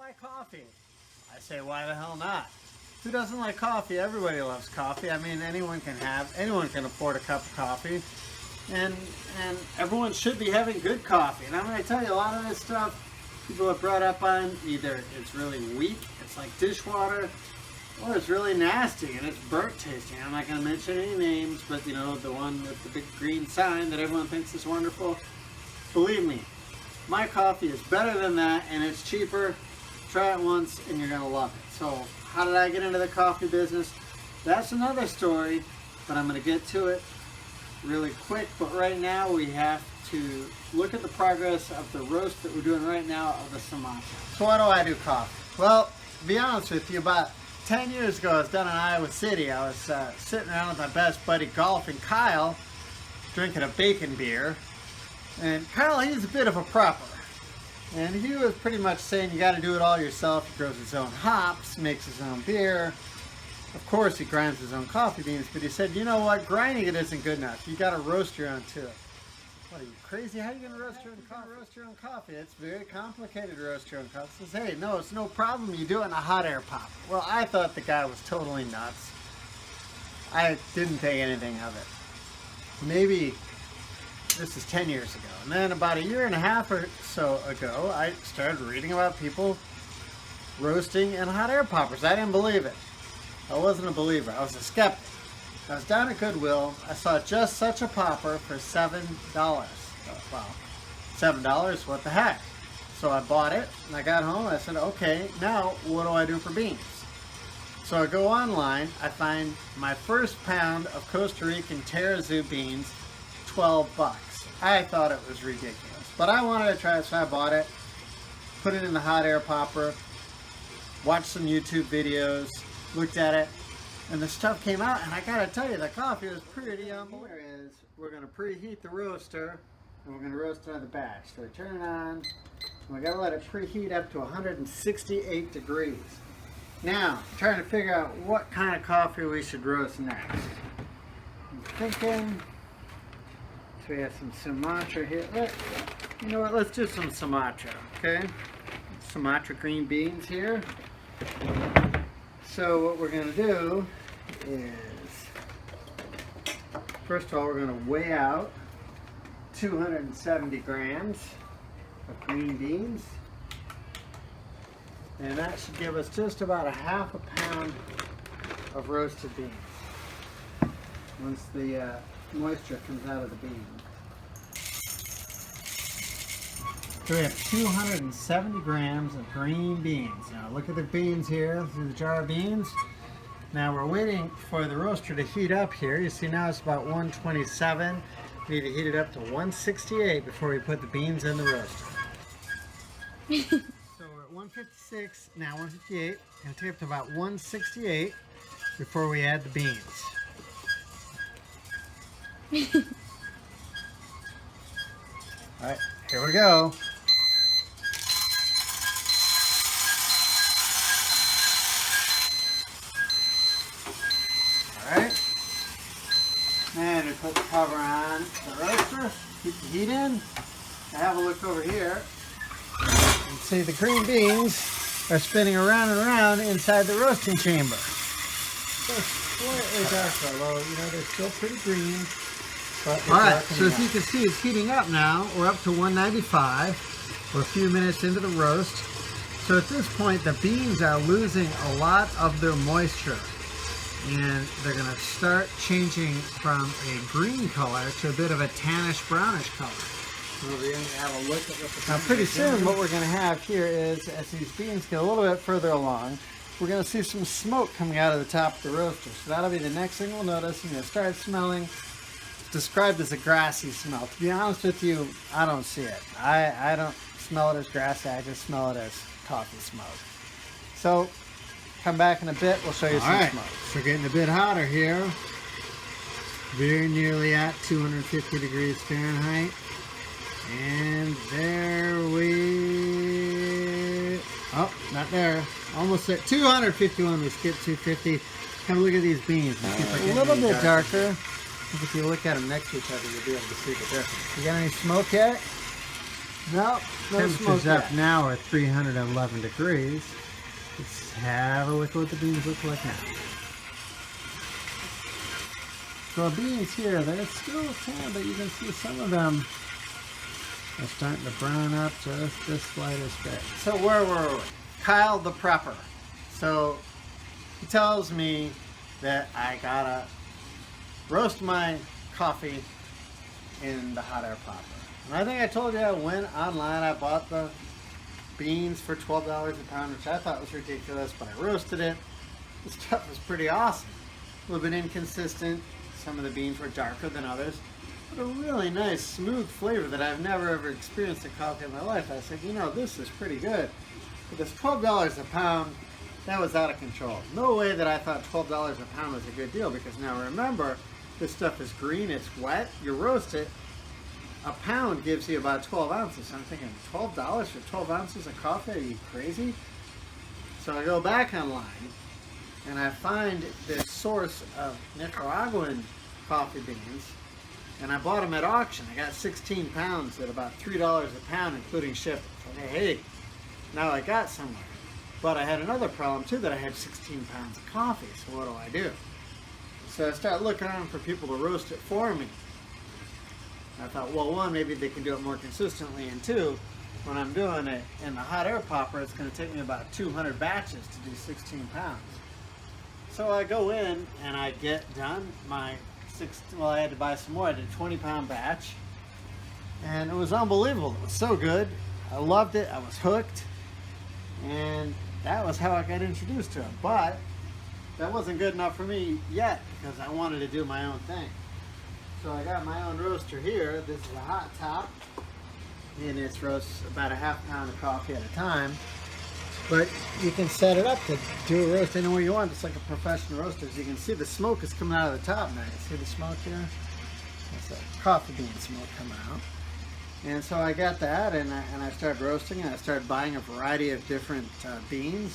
like coffee. I say, why the hell not? Who doesn't like coffee? Everybody loves coffee. I mean, anyone can afford a cup of coffee. And everyone should be having good coffee. And I'm going to tell you, a lot of this stuff people have brought up on, either it's really weak, it's like dishwater, or it's really nasty and it's burnt tasting. I'm not going to mention any names, but you know, the one with the big green sign that everyone thinks is wonderful. Believe me, my coffee is better than that, and it's cheaper. Try it once and you're going to love it. So how did I get into the coffee business? That's another story, but I'm going to get to it really quick. But right now we have to look at the progress of the roast that we're doing right now of the Sumatra. So why do I do coffee? Well, to be honest with you, about 10 years ago I was down in Iowa City. I was sitting around with my best buddy golfing, Kyle, drinking a bacon beer. And Kyle, he's a bit of a prepper. And he was pretty much saying you got to do it all yourself. He grows his own hops, makes his own beer. Of course, he grinds his own coffee beans, but he said, you know what, grinding it isn't good enough. You got to roast your own too. What are you, crazy? How are you going to roast your own coffee? It's very complicated to roast your own coffee. He says, hey, no, it's no problem. You do it in a hot air popper. Well, I thought the guy was totally nuts. I didn't think anything of it. Maybe this is 10 years ago. And then about a year and a half or so ago, I started reading about people roasting in hot air poppers. I didn't believe it. I wasn't a believer. I was a skeptic. I was down at Goodwill. I saw just such a popper for $7. Wow, $7? What the heck? So I bought it, and I got home, and I said, okay, now what do I do for beans? So I go online. I find my first pound of Costa Rican Terrazoo beans, $12. I thought it was ridiculous, but I wanted to try it, so I bought it, put it in the hot air popper, watched some YouTube videos, looked at it, and the stuff came out, and I gotta tell you, the coffee was pretty unbelievable. We're gonna preheat the roaster, and we're gonna roast another batch. So we turn it on, and we gotta let it preheat up to 168 degrees. Now, trying to figure out what kind of coffee we should roast next. I'm thinking, so we have some Sumatra here. You know what, let's do some Sumatra, okay? Sumatra green beans here. So what we're going to do is, first of all, we're going to weigh out 270 grams of green beans. And that should give us just about a half a pound of roasted beans once the moisture comes out of the bean. So we have 270 grams of green beans. Now look at the beans here, through the jar of beans. Now we're waiting for the roaster to heat up here. You see now it's about 127. We need to heat it up to 168 before we put the beans in the roaster. So we're at 156, now 158. It'll take up to about 168 before we add the beans. Alright, here we go. Alright, and we put the cover on the roaster, keep the heat in. Now have a look over here and see the green beans are spinning around and around inside the roasting chamber. They're slightly darker, although you know they're still pretty green. Alright, so as you can see, it's heating up now. We're up to 195. We're a few minutes into the roast. So at this point, the beans are losing a lot of their moisture. And they're going to start changing from a green color to a bit of a tannish brownish color. So we're going to have a look at what the now pretty soon what we're going to have here is, as these beans get a little bit further along, we're going to see some smoke coming out of the top of the roaster. So that'll be the next thing we'll notice. And you'll start smelling, described as a grassy smell. To be honest with you, I don't see it. I don't smell it as grassy, I just smell it as coffee smoke. So come back in a bit, we'll show you some smoke. So we're getting a bit hotter here. Very nearly at 250 degrees Fahrenheit. And there we... Oh, not there. Almost at 251, we skipped 250. Come look at these beans. A little bit darker. If you look at them next to each other, you'll be able to see the difference. You got any smoke yet? Nope, no smoke Temperatures up yet. now are 311 degrees. Let's have a look at what the beans look like now. So the beans here, they're still tan, but you can see some of them are starting to brown up just the slightest bit. So where were we? Kyle the prepper. So he tells me that I gotta roast my coffee in the hot air popper. And I think I told you I went online, I bought the beans for $12 a pound, which I thought was ridiculous, but I roasted it. The stuff was pretty awesome. A little bit inconsistent. Some of the beans were darker than others, but a really nice, smooth flavor that I've never ever experienced in coffee in my life. I said, you know, this is pretty good. But this $12 a pound, that was out of control. No way that I thought $12 a pound was a good deal, because now remember, this stuff is green, it's wet, you roast it, a pound gives you about 12 ounces. So I'm thinking, $12 for 12 ounces of coffee? Are you crazy? So I go back online, and I find this source of Nicaraguan coffee beans, and I bought them at auction. I got 16 pounds at about $3 a pound, including shipping. So hey, now I got somewhere. But I had another problem too, that I had 16 pounds of coffee. So what do I do? So I start looking around for people to roast it for me. I thought, well, one, maybe they can do it more consistently, and two, when I'm doing it in the hot air popper, it's going to take me about 200 batches to do 16 pounds. So I go in and I get done my I had to buy some more. I did a 20-pound batch, and it was unbelievable. It was so good. I loved it. I was hooked, and that was how I got introduced to it. But that wasn't good enough for me yet, because I wanted to do my own thing. So I got my own roaster here. This is a hot top, and it roasts about a half pound of coffee at a time. But you can set it up to do a roast anywhere you want. It's like a professional roaster. As you can see, the smoke is coming out of the top now. You see the smoke here? That's the coffee bean smoke coming out. And so I got that, and I started roasting, and I started buying a variety of different beans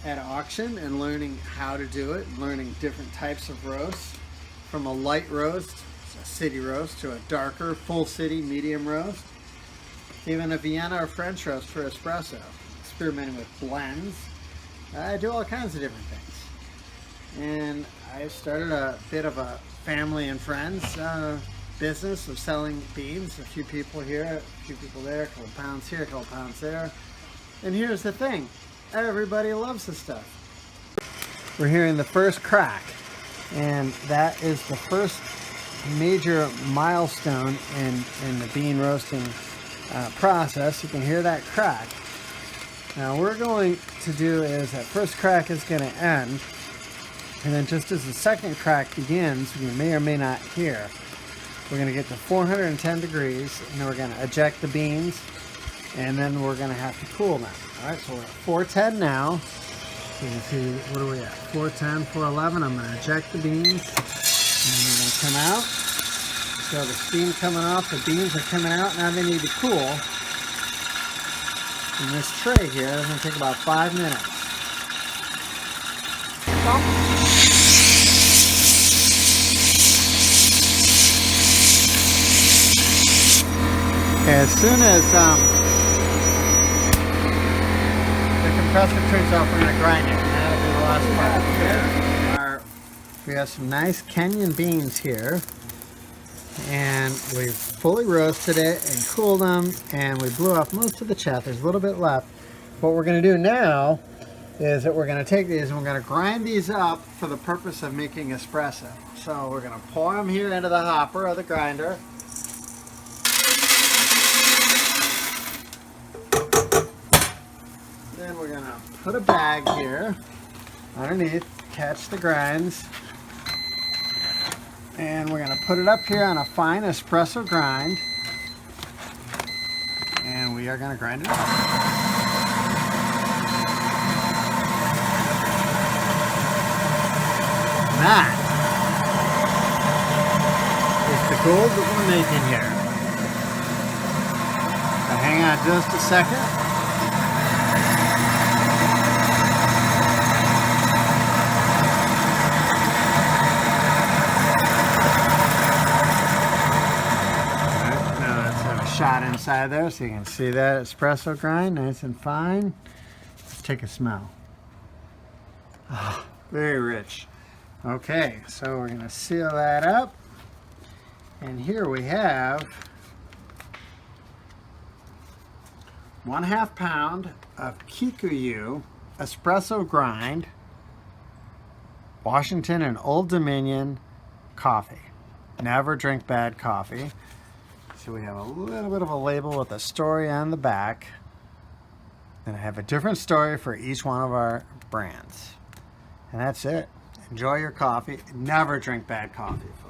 at auction, and learning how to do it, and learning different types of roasts, from a light roast, a city roast, to a darker, full city, medium roast, even a Vienna or French roast for espresso. Experimenting with blends. I do all kinds of different things. And I started a bit of a family and friends business of selling beans. A few people here, a few people there, a couple pounds here, a couple pounds there. And here's the thing, everybody loves this stuff. We're hearing the first crack, and that is the first major milestone in the bean roasting process. You can hear that crack. Now what we're going to do is that first crack is going to end, and then just as the second crack begins, you may or may not hear, we're going to get to 410 degrees, and then we're going to eject the beans, and then we're going to have to cool them. Alright, so we're at 410 now. You can see, what are we at? 410, 411. I'm going to eject the beans, and they're going to come out. So the steam coming off, the beans are coming out, now they need to cool. And this tray here is going to take about 5 minutes. As soon as the compressor turns off, we're going to grind it. And that'll be the last part. We have some nice Kenyan beans here. And we've fully roasted it and cooled them, and we blew off most of the chaff. There's a little bit left. What we're going to do now is that we're going to take these and we're going to grind these up for the purpose of making espresso. So we're going to pour them here into the hopper or the grinder. Then we're going to put a bag here underneath, catch the grinds. And we're going to put it up here on a fine espresso grind, and we are going to grind it up. That is the gold that we're making here. So hang on just a second. shot inside there so you can see that espresso grind, nice and fine. Let's take a smell. Oh, very rich. Okay, so we're gonna seal that up. And here we have 1/2 pound of Kikuyu espresso grind, Washington and Old Dominion coffee. Never drink bad coffee. So we have a little bit of a label with a story on the back. Then I have a different story for each one of our brands. And that's it. Enjoy your coffee. Never drink bad coffee, folks.